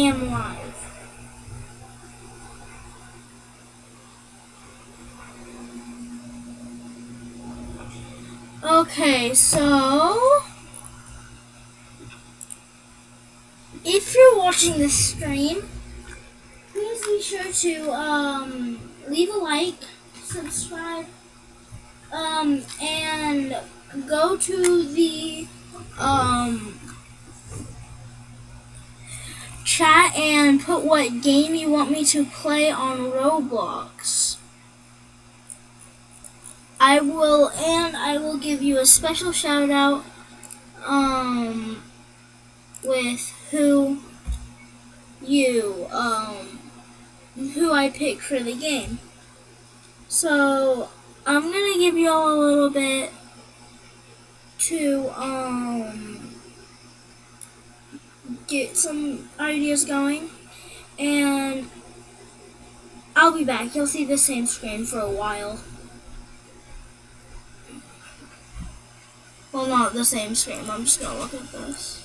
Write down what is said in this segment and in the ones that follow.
am live. Okay, so if you're watching this stream, please be sure to leave a like, subscribe, and go to the chat and put what game you want me to play on Roblox. I will give you a special shout out with who I pick for the game. So I'm gonna give you all a little bit to get some ideas going, and I'll be back. You'll see the same screen for a while. Well, not the same screen. I'm just gonna look at this.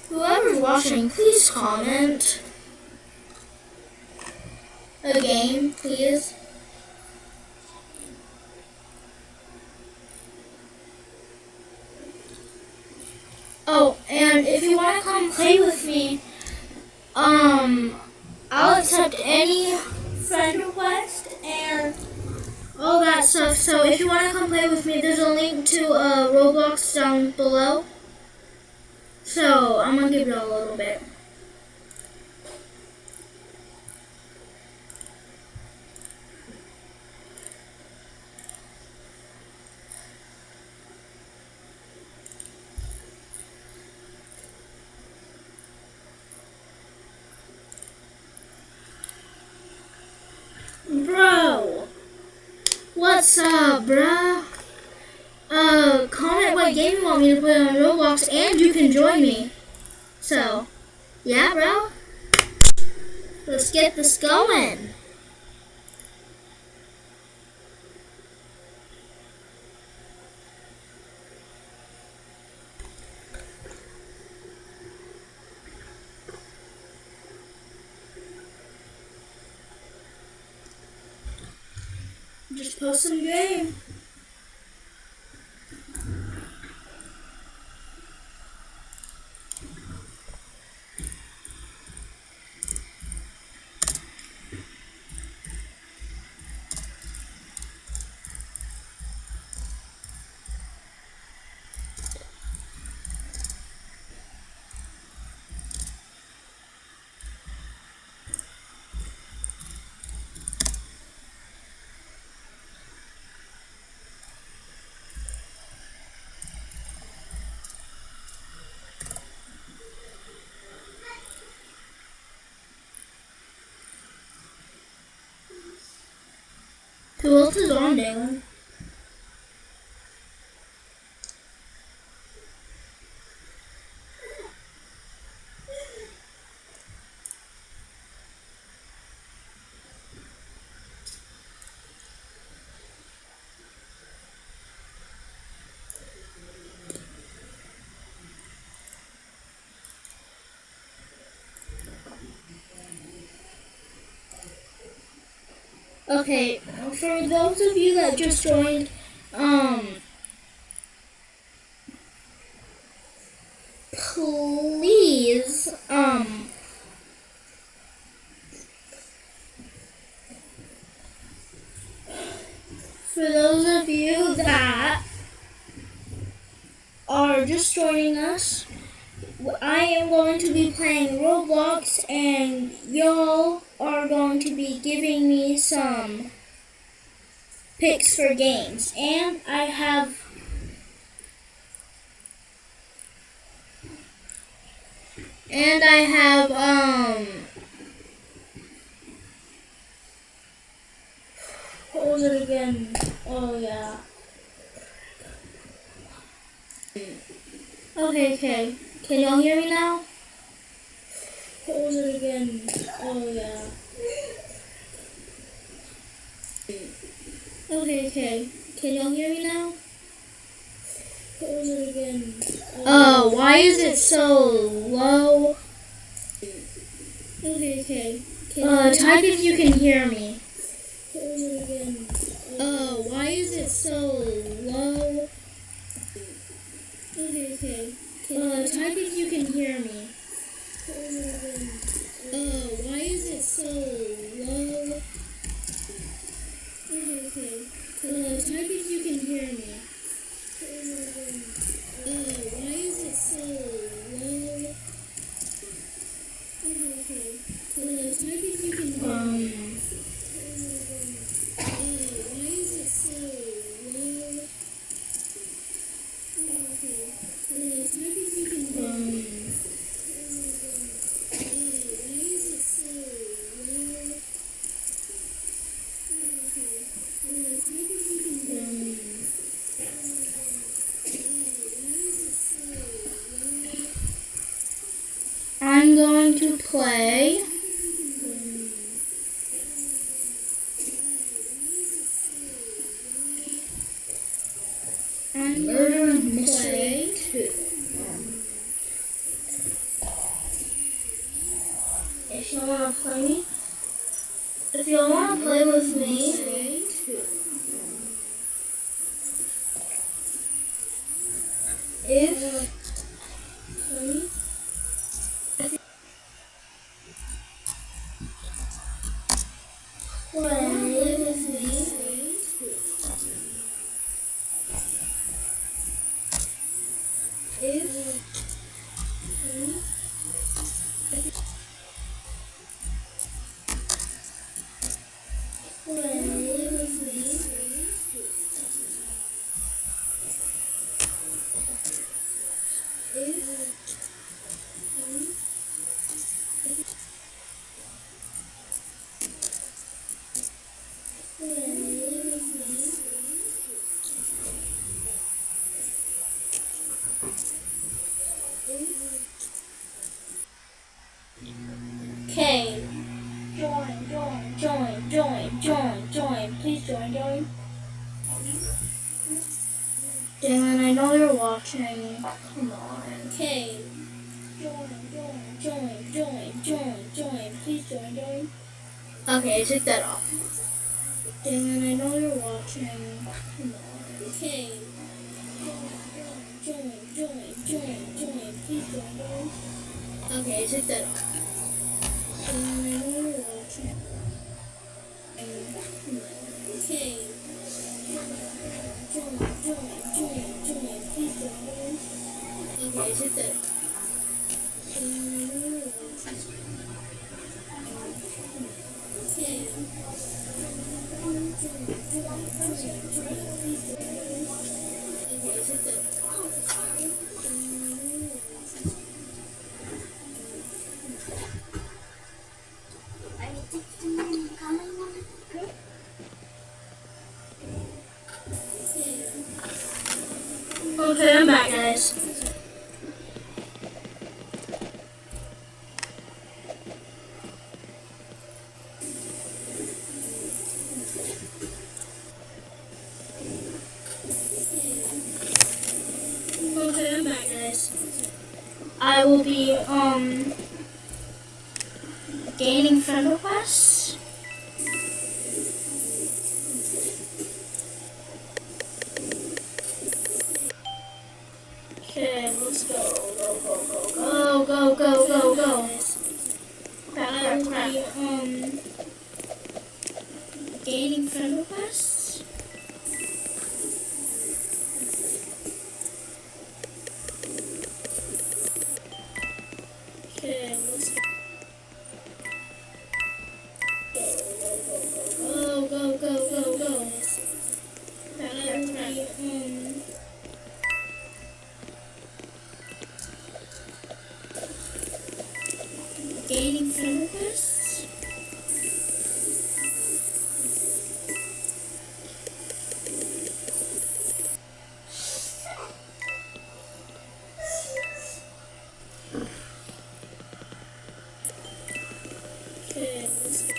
Whoever's watching, please comment a game, please. Oh, and if you want to come play with me, I'll accept any friend request and all that stuff. So if you want to come play with me, there's a link to Roblox down below. So I'm gonna give you a little bit. Bro, what's up, bro? Comment what game you want me to play on Roblox, and you can join me. So, yeah, bro. Let's get this going. Just post some game. Who else is on there? Okay, for those of you that just joined, please, for those of you that are just joining us, I am going to be playing Roblox, and y'all are going to be giving me some picks for games. And I have what was it again? Oh yeah. Okay. Can y'all hear me now? okay. Can y'all hear me now? What was it again? Oh, why is it so low? Okay. Type if you can hear me. What was it again? Oh, why is it so low? Okay. Type if you can hear me. What was it again? Oh, why is it so low? Okay. Type if you can hear me. What was it again? Oh, why is it so low? Okay. Type if you can hear me. Why is it so low? Okay. Type if you can hear me. Why is it so low? Okay. Type if you can hear me. Why is it so low? I'm going to play. I'm going to play too. If you want to play me, if you want to play with me, if play with me, if play with me, if Okay. Join. Please join. Dylan, I know you're watching. Come on. Okay. Join. Please join. Okay, take that off. Dylan, I know you're watching. Come on. Okay. Join. Please join. Okay, take that off. Dylan, I know you're watching. Okay. Join. Please join. Okay, take that off. Dylan, I know you're watching. Okay. Okay, take that off. Okay, I'm back, guys. Okay, I'm back, guys. I will be, gaining friend requests. Okay, let's go. Go. I will be, gaining friend requests. Okay, let's go. Go. I will be, gaining friend requests. Okay, let's go.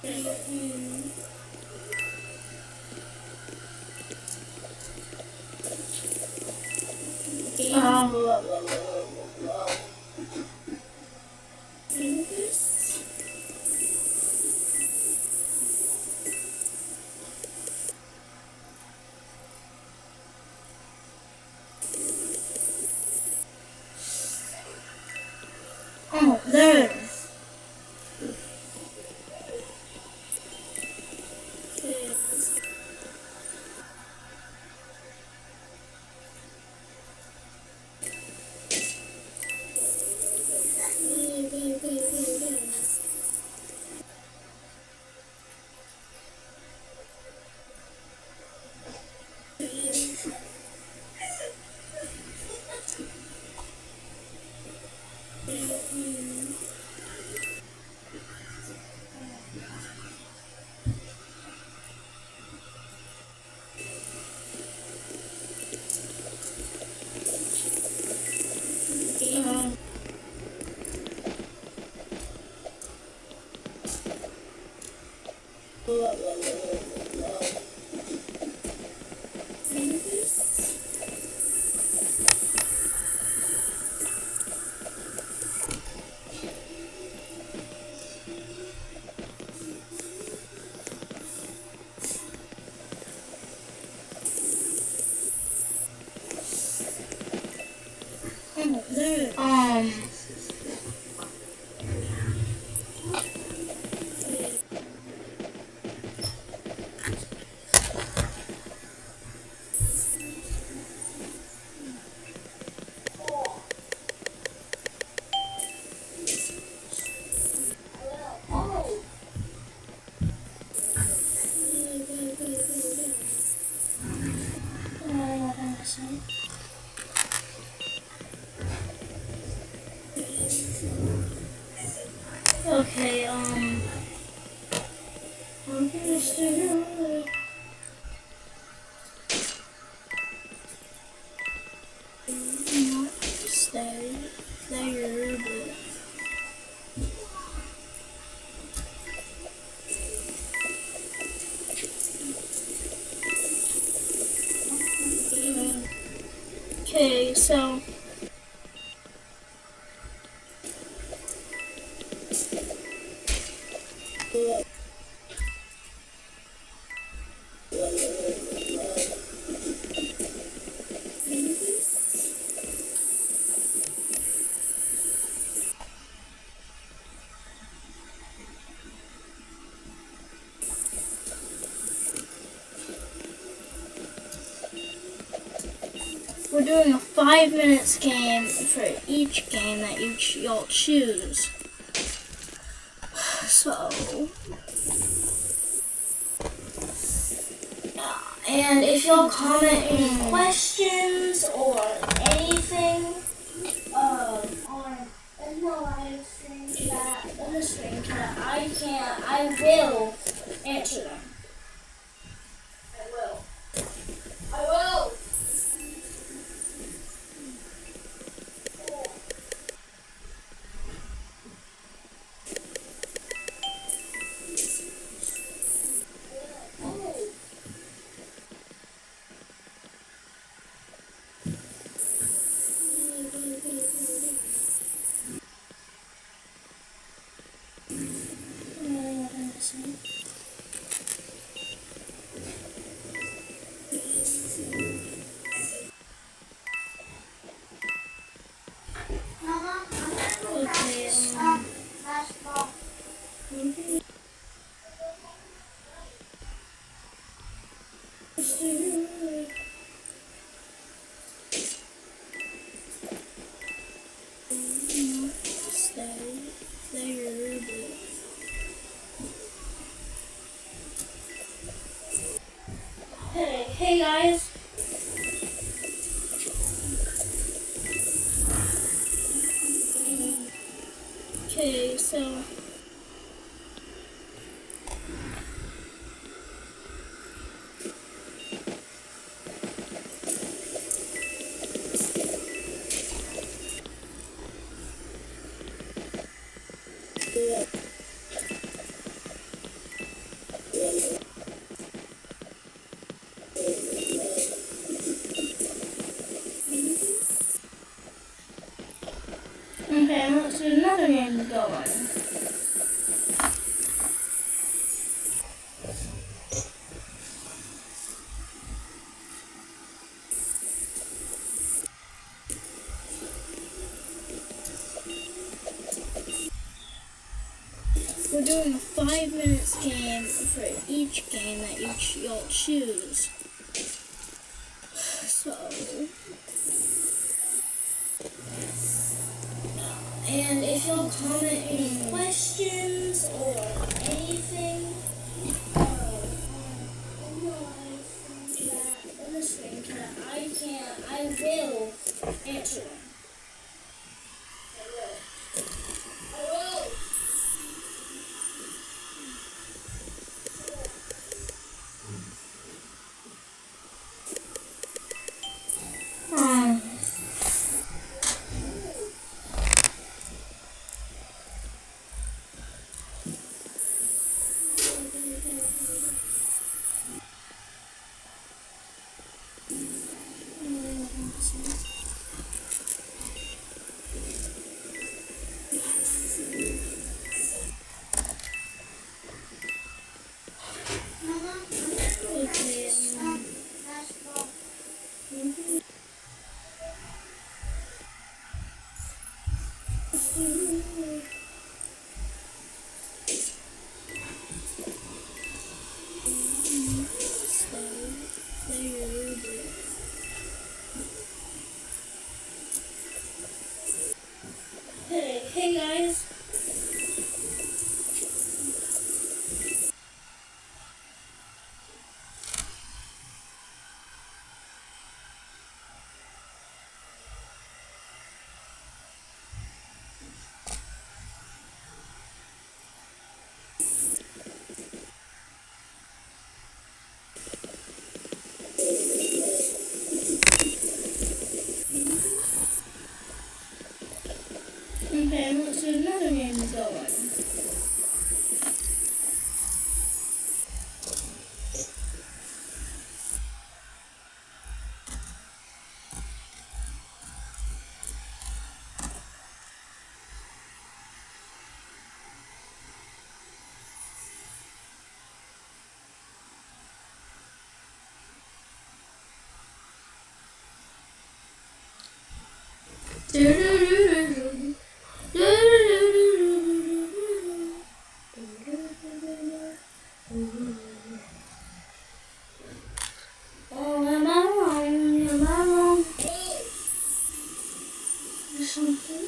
Mm. Oh, there. There. Okay, I'm gonna stay here. Not stay there, but okay, so we're doing a 5 minutes game for each game that y'all choose. So, and if y'all comment any questions or anything on in the live stream chat, in the stream chat, I will answer them. I will. Hey guys. Okay, so another game going. We're doing a 5 minutes game for each game that y'all choose. So, and if y'all comment any questions or anything, in the screen chat, I will answer them. I will. Hey guys. Okay, what's another game going? Oh, am I wrong? Am I wrong? Something.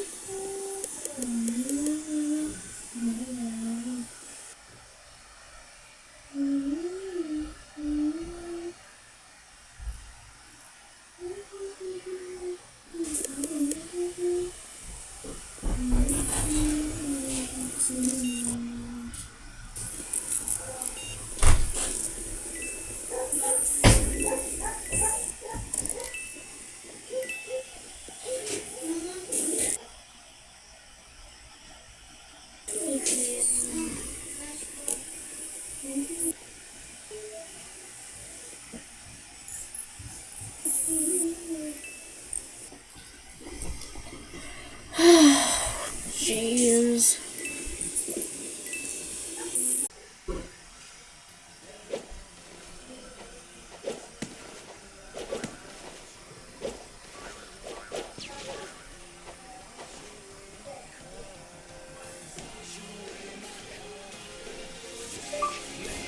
Jeez.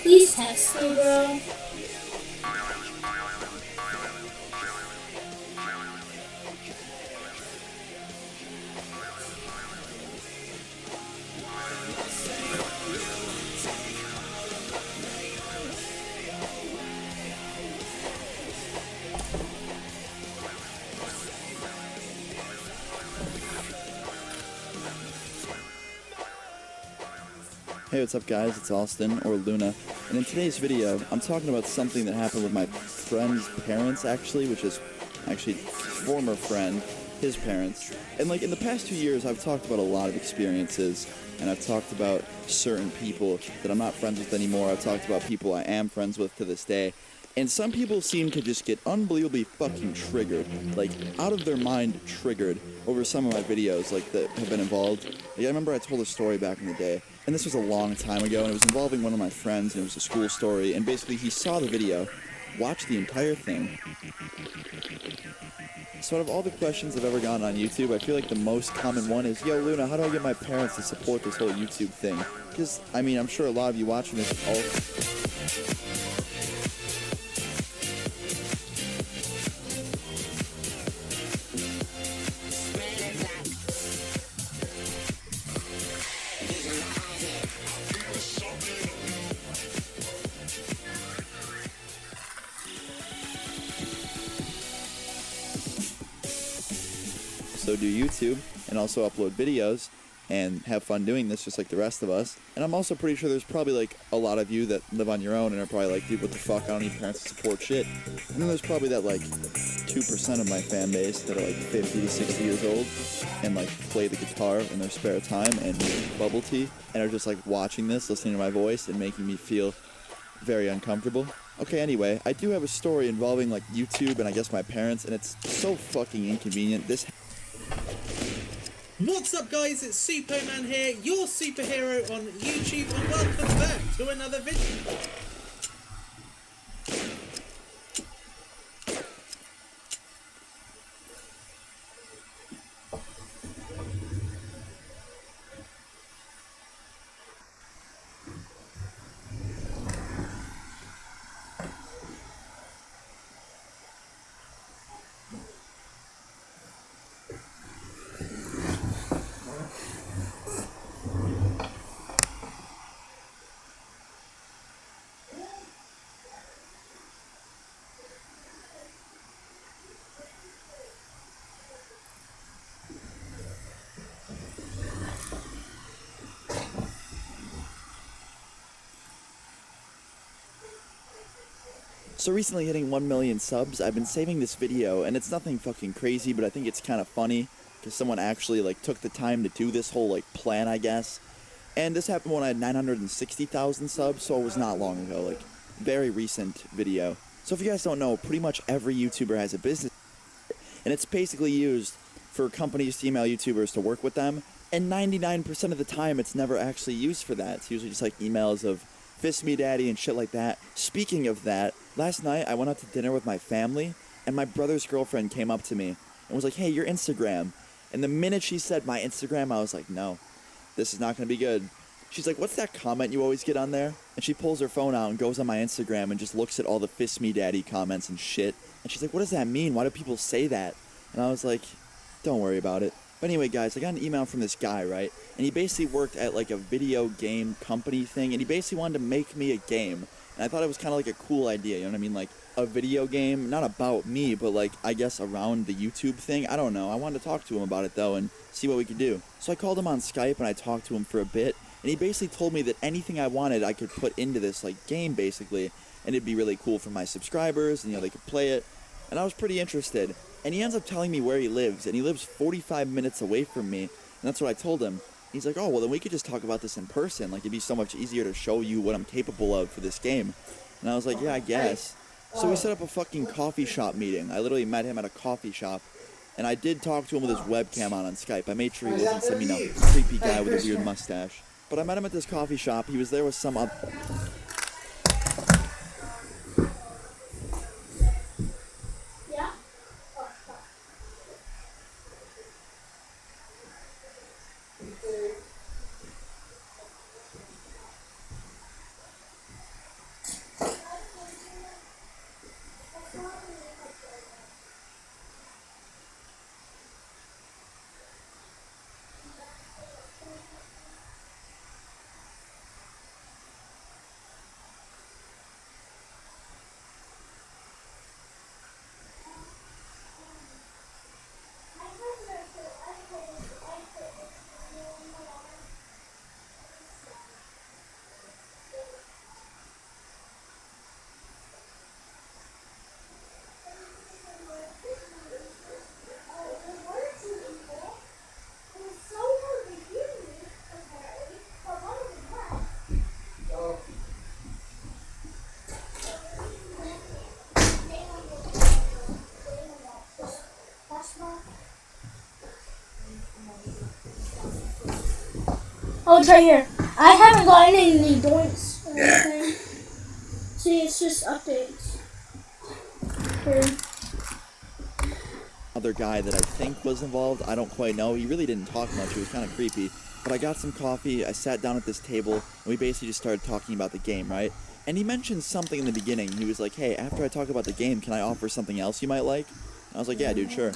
Please text me, bro. Hey, what's up guys, it's Austin, or Luna, and in today's video, I'm talking about something that happened with my friend's parents actually, which is actually his former friend, his parents. And like in the past 2 years, I've talked about a lot of experiences, and I've talked about certain people that I'm not friends with anymore. I've talked about people I am friends with to this day. And some people seem to just get unbelievably fucking triggered, like out of their mind triggered over some of my videos like that have been involved. Like, I remember I told a story back in the day, and this was a long time ago, and it was involving one of my friends, and it was a school story, and basically he saw the video, watched the entire thing. So out of all the questions that have ever gone on YouTube, I feel like the most common one is, yo Luna, how do I get my parents to support this whole YouTube thing? Because, I mean, I'm sure a lot of you watching this all... So do YouTube and also upload videos and have fun doing this just like the rest of us. And I'm also pretty sure there's probably like a lot of you that live on your own and are probably like, dude, what the fuck, I don't need parents to support shit. And then there's probably that like 2% of my fan base that are like 50 to 60 years old and like play the guitar in their spare time and drink bubble tea and are just like watching this, listening to my voice and making me feel very uncomfortable. Okay, anyway, I do have a story involving like YouTube and I guess my parents, and it's so fucking inconvenient. What's up guys, it's Superman here, your superhero on YouTube, and welcome back to another video. So recently hitting 1 million subs, I've been saving this video, and it's nothing fucking crazy, but I think it's kind of funny, because someone actually, like, took the time to do this whole, like, plan, I guess. And this happened when I had 960,000 subs, so it was not long ago, like, very recent video. So if you guys don't know, pretty much every YouTuber has a business, and it's basically used for companies to email YouTubers to work with them, and 99% of the time, it's never actually used for that. It's usually just, like, emails of Fist Me Daddy and shit like that. Speaking of that, last night I went out to dinner with my family, and my brother's girlfriend came up to me and was like, hey, your Instagram. And the minute she said my Instagram, I was like, no, this is not going to be good. She's like, what's that comment you always get on there? And she pulls her phone out and goes on my Instagram and just looks at all the Fist Me Daddy comments and shit. And she's like, what does that mean? Why do people say that? And I was like, don't worry about it. But anyway, guys, I got an email from this guy, right? And he basically worked at, like, a video game company thing, and he basically wanted to make me a game. And I thought it was kind of like a cool idea, you know what I mean? Like, a video game, not about me, but, like, I guess around the YouTube thing. I don't know. I wanted to talk to him about it, though, and see what we could do. So I called him on Skype, and I talked to him for a bit, and he basically told me that anything I wanted, I could put into this, like, game, basically, and it'd be really cool for my subscribers, and, you know, they could play it. And I was pretty interested. And he ends up telling me where he lives, and he lives 45 minutes away from me, and that's what I told him. He's like, oh, well, then we could just talk about this in person. Like, it'd be so much easier to show you what I'm capable of for this game. And I was like, yeah, I guess. So we set up a fucking coffee shop meeting. I literally met him at a coffee shop, and I did talk to him with his webcam on Skype. I made sure he wasn't some, you know, creepy guy with a weird mustache. But I met him at this coffee shop. He was there with some other... Oh, it's right here. I haven't gotten any doinks or anything. See, it's just updates. Here. Other guy that I think was involved, I don't quite know. He really didn't talk much. It was kind of creepy. But I got some coffee, I sat down at this table, and we basically just started talking about the game, right? And he mentioned something in the beginning. He was like, hey, after I talk about the game, can I offer something else you might like? And I was like, yeah, dude, sure.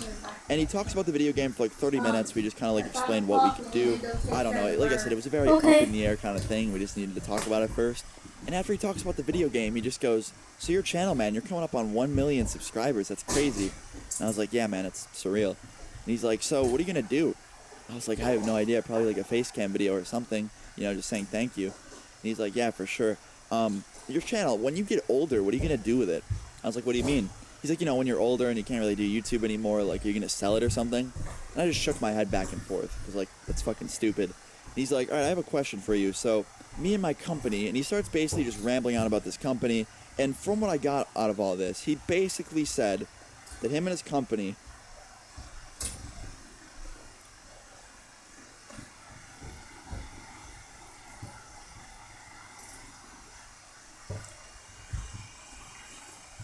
And he talks about the video game for like 30 minutes. We just kind of like explained what we could do. I don't know. Like I said, it was a very up in the air kind of thing. We just needed to talk about it first. And after he talks about the video game, he just goes, so your channel, man, you're coming up on 1 million subscribers. That's crazy. And I was like, yeah, man, it's surreal. And he's like, so what are you going to do? I was like, I have no idea. Probably like a face cam video or something, you know, just saying thank you. And he's like, yeah, for sure. Your channel, when you get older, what are you going to do with it? I was like, what do you mean? He's like, you know, when you're older and you can't really do YouTube anymore, like, you're going to sell it or something? And I just shook my head back and forth. Because, like, that's fucking stupid. And he's like, all right, I have a question for you. So, me and my company, and he starts basically just rambling on about this company. And from what I got out of all this, he basically said that him and his company...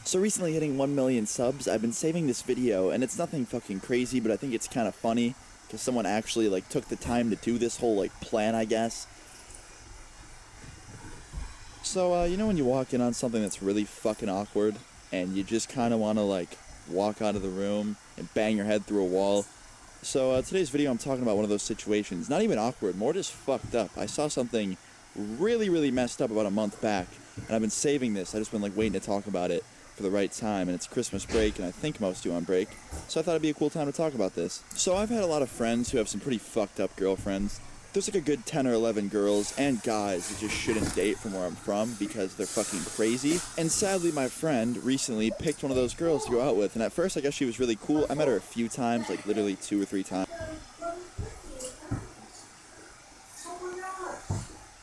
So recently hitting 1 million subs, I've been saving this video, and it's nothing fucking crazy, but I think it's kind of funny, because someone actually, like, took the time to do this whole, like, plan, I guess. So, you know when you walk in on something that's really fucking awkward, and you just kind of want to, like, walk out of the room and bang your head through a wall? So, today's video I'm talking about one of those situations. Not even awkward, more just fucked up. I saw something really, really messed up about a month back, and I've been saving this. I just been, like, waiting to talk about it for the right time, and it's Christmas break, and I think most of you on break, so I thought it'd be a cool time to talk about this. So I've had a lot of friends who have some pretty fucked up girlfriends. There's like a good 10 or 11 girls and guys who just shouldn't date from where I'm from because they're fucking crazy. And sadly, my friend recently picked one of those girls to go out with, and at first I guess she was really cool. I met her a few times, like literally 2 or 3 times.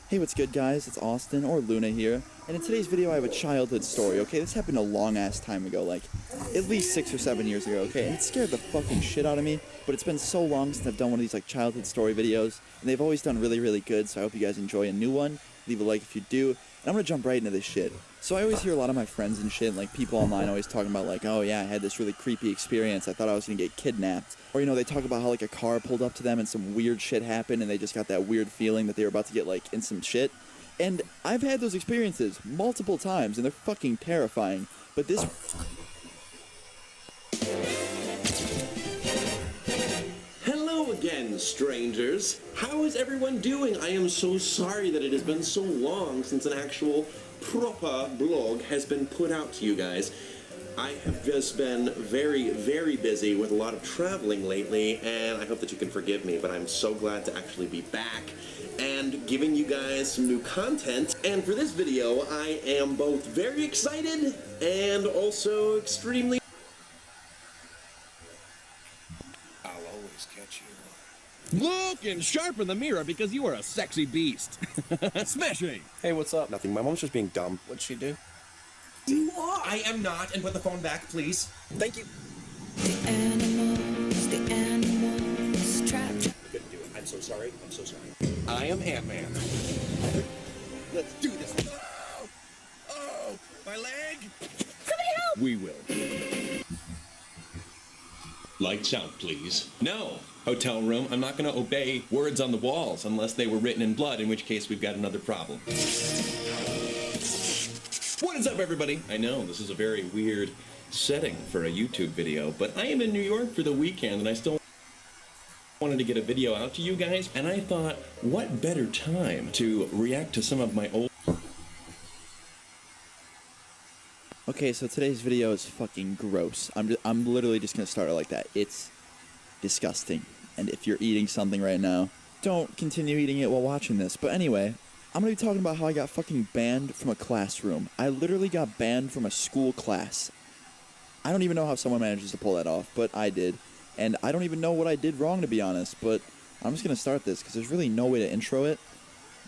Hey, what's good, guys? It's Austin, or Luna here, and in today's video I have a childhood story, okay? This happened a long-ass time ago, like, at least 6 or 7 years ago, okay? And it scared the fucking shit out of me, but it's been so long since I've done one of these, like, childhood story videos, and they've always done really, really good, so I hope you guys enjoy a new one. Leave a like if you do, and I'm gonna jump right into this shit. So I always hear a lot of my friends and shit, like, people online always talking about, like, oh yeah, I had this really creepy experience, I thought I was gonna get kidnapped. Or, you know, they talk about how, like, a car pulled up to them and some weird shit happened, and they just got that weird feeling that they were about to get, like, in some shit. And I've had those experiences multiple times, and they're fucking terrifying. But this... Hello again, strangers. How is everyone doing? I am so sorry that it has been so long since an actual proper blog has been put out to you guys. I have just been very, very busy with a lot of traveling lately, and I hope that you can forgive me, but I'm so glad to actually be back and giving you guys some new content. And for this video, I am both very excited and also extremely... I'll always catch you. Look and sharpen the mirror because you are a sexy beast. Smashing! Hey, what's up? Nothing. My mom's just being dumb. What'd she do? I am not, and put the phone back, please. Thank you. The animals trapped. Couldn't do it. I'm so sorry. I'm so sorry. I am Ant-Man. Let's do this. Oh! Oh! My leg! Somebody help! We will. Lights out, please. No, hotel room, I'm not going to obey words on the walls unless they were written in blood, in which case we've got another problem. What is up, everybody? I know, this is a very weird setting for a YouTube video, but I am in New York for the weekend, and I still wanted to get a video out to you guys, and I thought, what better time to react to some of my old... Okay, so today's video is fucking gross. I'm literally just gonna start it like that. It's disgusting. And if you're eating something right now, don't continue eating it while watching this. But anyway, I'm gonna be talking about how I got fucking banned from a classroom. I literally got banned from a school class. I don't even know how someone manages to pull that off, but I did. And I don't even know what I did wrong, to be honest, but I'm just gonna start this, because there's really no way to intro it.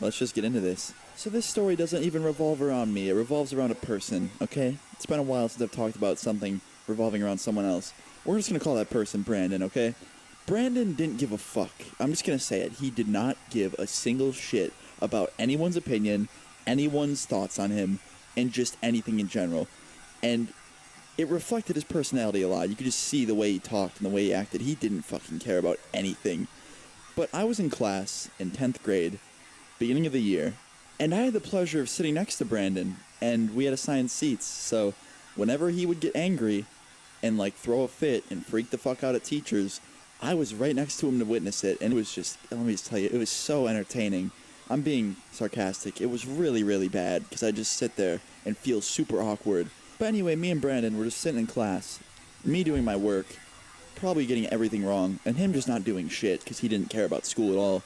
Let's just get into this. So this story doesn't even revolve around me, it revolves around a person, okay? It's been a while since I've talked about something revolving around someone else. We're just gonna call that person Brandon, okay? Brandon didn't give a fuck. I'm just gonna say it. He did not give a single shit about anyone's opinion, anyone's thoughts on him, and just anything in general. And it reflected his personality a lot. You could just see the way he talked and the way he acted. He didn't fucking care about anything. But I was in class in 10th grade, beginning of the year, and I had the pleasure of sitting next to Brandon, and we had assigned seats. So whenever he would get angry and like throw a fit and freak the fuck out at teachers, I was right next to him to witness it. And it was just, let me just tell you, it was so entertaining. I'm being sarcastic. It was really, really bad because I just sit there and feel super awkward. But anyway, me and Brandon were just sitting in class, me doing my work, probably getting everything wrong, and him just not doing shit because he didn't care about school at all.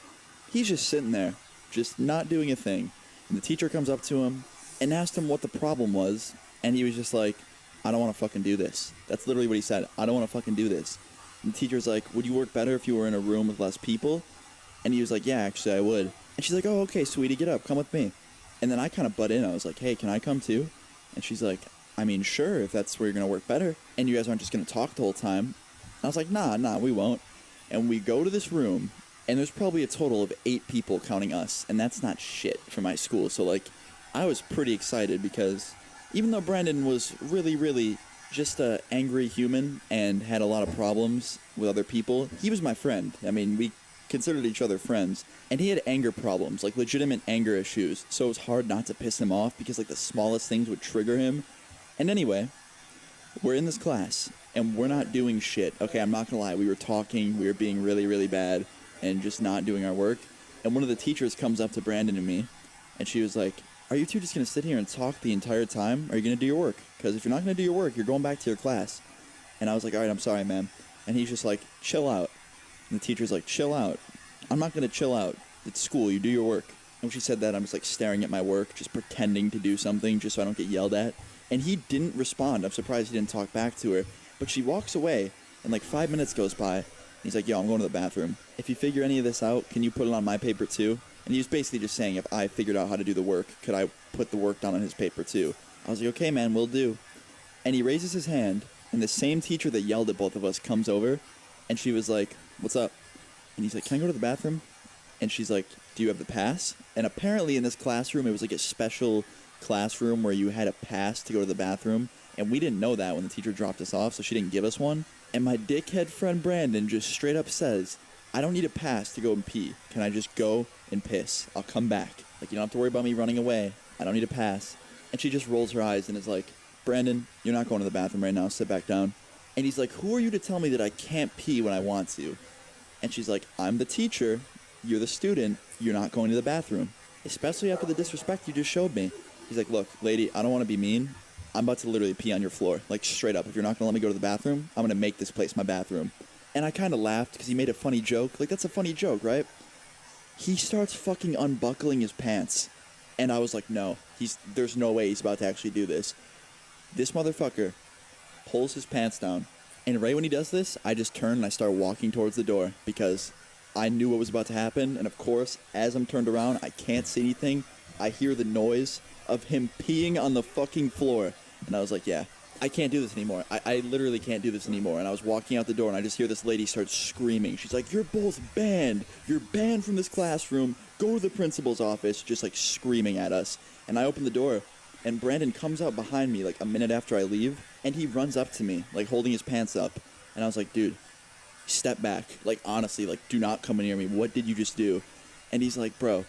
He's just sitting there, just not doing a thing. And the teacher comes up to him and asked him what the problem was, and he was just like, I don't want to fucking do this. That's literally what he said. I don't want to fucking do this. And the teacher's like, would you work better if you were in a room with less people? And he was like, yeah, actually I would. And she's like, oh, okay, sweetie, get up, come with me. And then I kind of butt in. I was like, hey, can I come too? And she's like, I mean, sure, if that's where you're going to work better. And you guys aren't just going to talk the whole time. And I was like, nah, we won't. And we go to this room, and there's probably a total of 8 people counting us. And that's not shit for my school. So, like, I was pretty excited because even though Brandon was really, really just an angry human and had a lot of problems with other people, he was my friend. I mean, we considered each other friends. And he had anger problems, like legitimate anger issues. So it was hard not to piss him off because, like, the smallest things would trigger him. And anyway, we're in this class, and we're not doing shit. Okay, I'm not gonna lie, we were talking, we were being really, really bad, and just not doing our work. And one of the teachers comes up to Brandon and me, and she was like, are you two just gonna sit here and talk the entire time? Or are you gonna do your work? Because if you're not gonna do your work, you're going back to your class. And I was like, alright, I'm sorry, ma'am. And he's just like, chill out. And the teacher's like, chill out. I'm not gonna chill out. It's school, you do your work. And when she said that, I'm just like staring at my work, just pretending to do something just so I don't get yelled at. And he didn't respond. I'm surprised he didn't talk back to her. But she walks away, and like 5 minutes goes by. And he's like, yo, I'm going to the bathroom. If you figure any of this out, can you put it on my paper too? And he was basically just saying if I figured out how to do the work, could I put the work down on his paper too? I was like, okay, man, will do. And he raises his hand, and the same teacher that yelled at both of us comes over, and she was like, what's up? And he's like, can I go to the bathroom? And she's like, do you have the pass? And apparently in this classroom, it was like a special classroom where you had a pass to go to the bathroom, and we didn't know that when the teacher dropped us off, so she didn't give us one. And my dickhead friend Brandon just straight up says, I don't need a pass to go and pee. Can I just go and piss? I'll come back. Like, you don't have to worry about me running away. I don't need a pass. And she just rolls her eyes and is like, Brandon, you're not going to the bathroom right now. Sit back down. And he's like, who are you to tell me that I can't pee when I want to? And she's like, I'm the teacher. You're the student. You're not going to the bathroom. Especially after the disrespect you just showed me. He's like, look, lady, I don't want to be mean. I'm about to literally pee on your floor. Like, straight up. If you're not going to let me go to the bathroom, I'm going to make this place my bathroom. And I kind of laughed because he made a funny joke. Like, that's a funny joke, right? He starts fucking unbuckling his pants. And I was like, no. There's no way he's about to actually do this. This motherfucker pulls his pants down. And right when he does this, I just turn and I start walking towards the door because I knew what was about to happen. And of course, as I'm turned around, I can't see anything. I hear the noise of him peeing on the fucking floor. And I was like, yeah, I can't do this anymore. I literally can't do this anymore. And I was walking out the door and I just hear this lady start screaming. She's like, you're both banned. You're banned from this classroom. Go to the principal's office. Just like screaming at us. And I open the door and Brandon comes out behind me like a minute after I leave. And he runs up to me, like holding his pants up. And I was like, dude, step back. Like, honestly, like, do not come near me. What did you just do? And he's like, bro,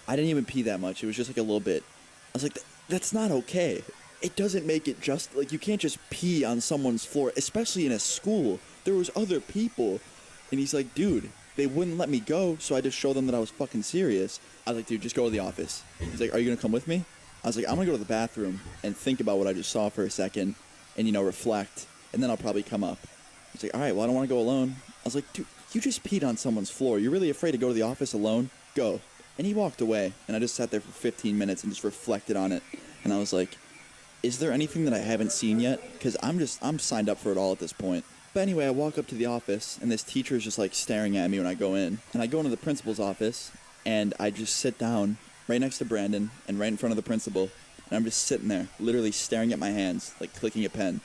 I didn't even pee that much. It was just like a little bit. I was like, that's not okay. It doesn't make it just, like, you can't just pee on someone's floor, especially in a school. There was other people. And he's like, dude, they wouldn't let me go, so I just showed them that I was fucking serious. I was like, dude, just go to the office. He's like, are you going to come with me? I was like, I'm going to go to the bathroom and think about what I just saw for a second and, you know, reflect, and then I'll probably come up. He's like, all right, well, I don't want to go alone. I was like, dude, you just peed on someone's floor. You're really afraid to go to the office alone? Go. And he walked away, and I just sat there for 15 minutes and just reflected on it. And I was like, is there anything that I haven't seen yet? Because I'm signed up for it all at this point. But anyway, I walk up to the office, and this teacher is just like staring at me when I go in. And I go into the principal's office, and I just sit down right next to Brandon and right in front of the principal. And I'm just sitting there, literally staring at my hands, like clicking a pen.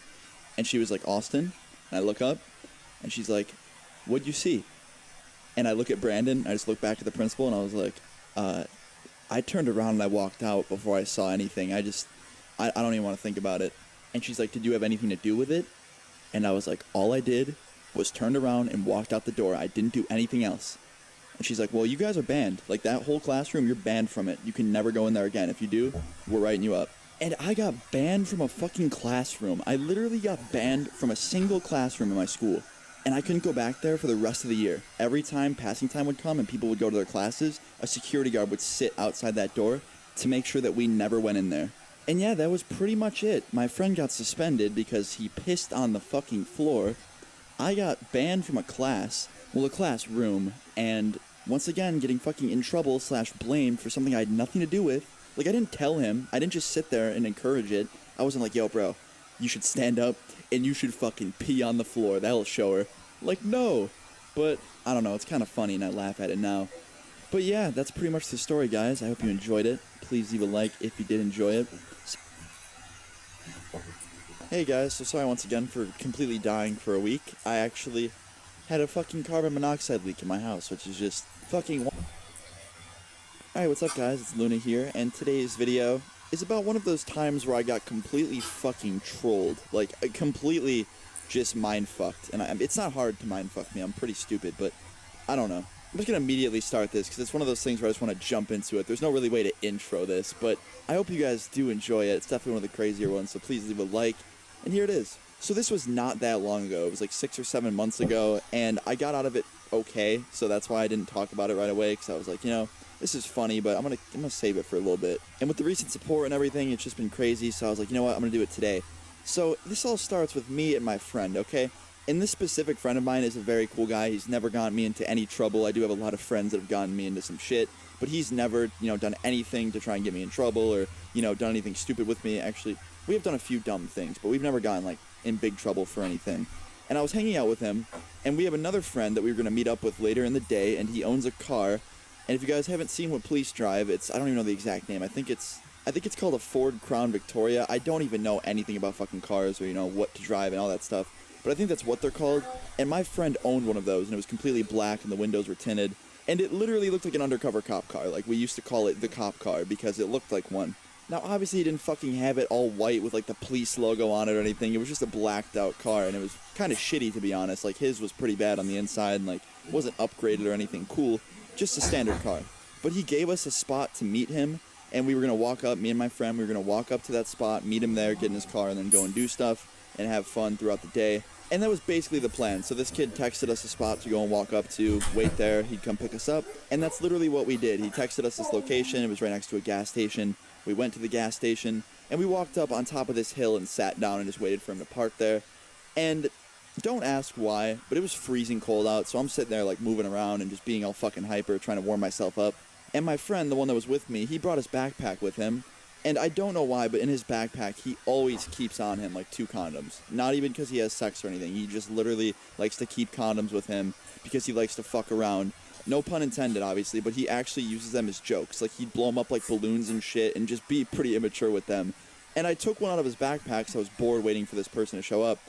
And she was like, Austin? And I look up, and she's like, what'd you see? And I look at Brandon, I just look back at the principal, and I was like, I turned around and I walked out before I saw anything. I don't even want to think about it. And she's like, did you have anything to do with it? And I was like, all I did was turned around and walked out the door. I didn't do anything else. And she's like, well, you guys are banned. Like, that whole classroom, you're banned from it. You can never go in there again. If you do, we're writing you up. And I got banned from a fucking classroom. I literally got banned from a single classroom in my school. And I couldn't go back there for the rest of the year. Every time passing time would come and people would go to their classes, a security guard would sit outside that door to make sure that we never went in there. And yeah, that was pretty much it. My friend got suspended because he pissed on the fucking floor. I got banned from a classroom, and once again getting fucking in trouble / blamed for something I had nothing to do with. Like, I didn't tell him. I didn't just sit there and encourage it. I wasn't like, yo, bro, you should stand up and you should fucking pee on the floor. That'll show her. Like, no. But, I don't know, it's kind of funny and I laugh at it now. But yeah, that's pretty much the story, guys. I hope you enjoyed it. Please leave a like if you did enjoy it. Hey guys, so sorry once again for completely dying for a week. I actually had a fucking carbon monoxide leak in my house, which is just fucking... Alright, what's up guys? It's Luna here, and today's video is about one of those times where I got completely fucking trolled. Like, completely just mind-fucked. And it's not hard to mind-fuck me, I'm pretty stupid, but I don't know. I'm just gonna immediately start this, because it's one of those things where I just want to jump into it. There's no really way to intro this, but I hope you guys do enjoy it. It's definitely one of the crazier ones, so please leave a like. And here it is. So this was not that long ago. It was like 6 or 7 months ago, and I got out of it okay, so that's why I didn't talk about it right away, because I was like, you know, this is funny, but I'm gonna save it for a little bit. And with the recent support and everything, it's just been crazy, so I was like, you know what, I'm gonna do it today. So this all starts with me and my friend, okay? And this specific friend of mine is a very cool guy. He's never gotten me into any trouble. I do have a lot of friends that have gotten me into some shit, but he's never, you know, done anything to try and get me in trouble or, you know, done anything stupid with me. Actually, we have done a few dumb things, but we've never gotten, like, in big trouble for anything. And I was hanging out with him, and we have another friend that we were going to meet up with later in the day, and he owns a car. And if you guys haven't seen what police drive, I don't even know the exact name. I think it's called a Ford Crown Victoria. I don't even know anything about fucking cars or, you know, what to drive and all that stuff. But I think that's what they're called. And my friend owned one of those, and it was completely black, and the windows were tinted. And it literally looked like an undercover cop car. Like, we used to call it the cop car because it looked like one. Now, obviously, he didn't fucking have it all white with, like, the police logo on it or anything. It was just a blacked-out car, and it was kind of shitty, to be honest. Like, his was pretty bad on the inside, and, like, wasn't upgraded or anything cool. Just a standard car. But he gave us a spot to meet him, and we were going to walk up, me and my friend, we were going to walk up to that spot, meet him there, get in his car, and then go and do stuff, and have fun throughout the day. And that was basically the plan. So this kid texted us a spot to go and walk up to, wait there, he'd come pick us up, and that's literally what we did. He texted us this location, it was right next to a gas station. We went to the gas station, and we walked up on top of this hill and sat down and just waited for him to park there. And don't ask why, but it was freezing cold out, so I'm sitting there like moving around and just being all fucking hyper, trying to warm myself up. And my friend, the one that was with me, he brought his backpack with him, and I don't know why, but in his backpack, he always keeps on him like 2 condoms. Not even because he has sex or anything, he just literally likes to keep condoms with him because he likes to fuck around. No pun intended, obviously, but he actually uses them as jokes. Like, he'd blow them up like balloons and shit and just be pretty immature with them. And I took one out of his backpack, so I was bored waiting for this person to show up.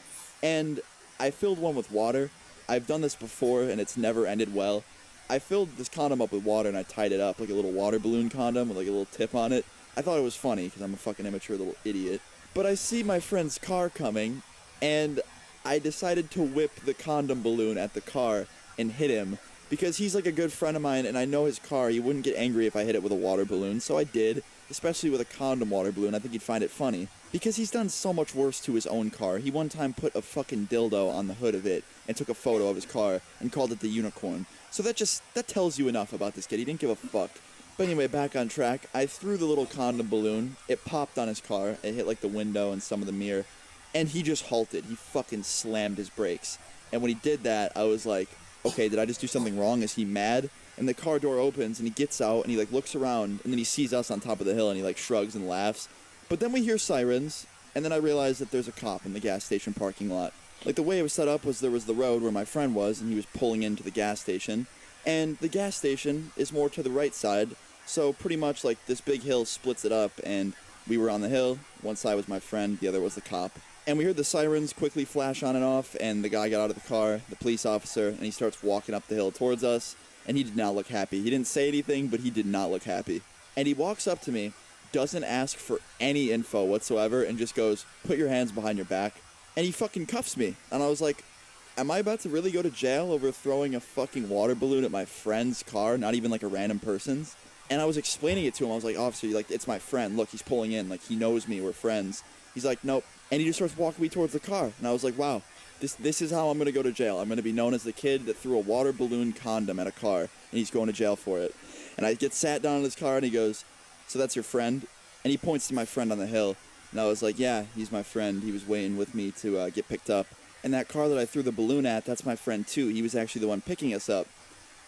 And I filled one with water. I've done this before, and it's never ended well. I filled this condom up with water, and I tied it up like a little water balloon condom with like a little tip on it. I thought it was funny, because I'm a fucking immature little idiot. But I see my friend's car coming, and I decided to whip the condom balloon at the car and hit him. Because he's like a good friend of mine, and I know his car, he wouldn't get angry if I hit it with a water balloon, so I did, especially with a condom water balloon. I think he'd find it funny. Because he's done so much worse to his own car. He one time put a fucking dildo on the hood of it, and took a photo of his car, and called it the unicorn. So that tells you enough about this kid. He didn't give a fuck. But anyway, back on track, I threw the little condom balloon, it popped on his car, it hit like the window and some of the mirror, and he just halted. He fucking slammed his brakes. And when he did that, I was like, okay, did I just do something wrong? Is he mad? And the car door opens, and he gets out, and he, like, looks around, and then he sees us on top of the hill, and he, like, shrugs and laughs. But then we hear sirens, and then I realize that there's a cop in the gas station parking lot. Like, the way it was set up was there was the road where my friend was, and he was pulling into the gas station. And the gas station is more to the right side, so pretty much, like, this big hill splits it up, and we were on the hill. One side was my friend, the other was the cop. And we heard the sirens quickly flash on and off, and the guy got out of the car, the police officer, and he starts walking up the hill towards us, and he did not look happy. He didn't say anything, but he did not look happy. And he walks up to me, doesn't ask for any info whatsoever, and just goes, "Put your hands behind your back." And he fucking cuffs me. And I was like, am I about to really go to jail over throwing a fucking water balloon at my friend's car, not even like a random person's? And I was explaining it to him. I was like, "Officer, like, it's my friend. Look, he's pulling in. Like, he knows me. We're friends." He's like, "Nope." And he just starts walking me towards the car. And I was like, wow, this is how I'm going to go to jail. I'm going to be known as the kid that threw a water balloon condom at a car, and he's going to jail for it. And I get sat down in his car, and he goes, "So that's your friend?" And he points to my friend on the hill. And I was like, "Yeah, he's my friend. He was waiting with me to get picked up. And that car that I threw the balloon at, that's my friend too. He was actually the one picking us up."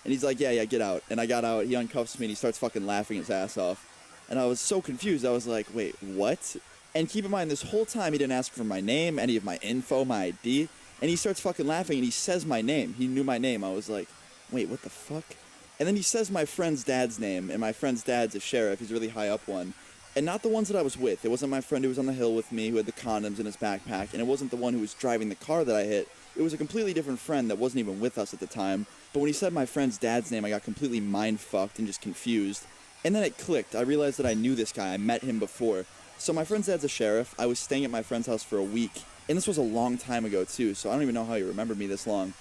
And he's like, yeah, get out. And I got out. He uncuffs me, and he starts fucking laughing his ass off. And I was so confused. I was like, wait, what? And keep in mind, this whole time he didn't ask for my name, any of my info, my ID. And he starts fucking laughing, and he says my name. He knew my name. I was like, wait, what the fuck? And then he says my friend's dad's name, and my friend's dad's a sheriff. He's a really high up one. And not the ones that I was with. It wasn't my friend who was on the hill with me, who had the condoms in his backpack, and it wasn't the one who was driving the car that I hit. It was a completely different friend that wasn't even with us at the time. But when he said my friend's dad's name, I got completely mind-fucked and just confused. And then it clicked. I realized that I knew this guy. I met him before. So my friend's dad's a sheriff. I was staying at my friend's house for a week. And this was a long time ago, too, so I don't even know how he remembered me this long.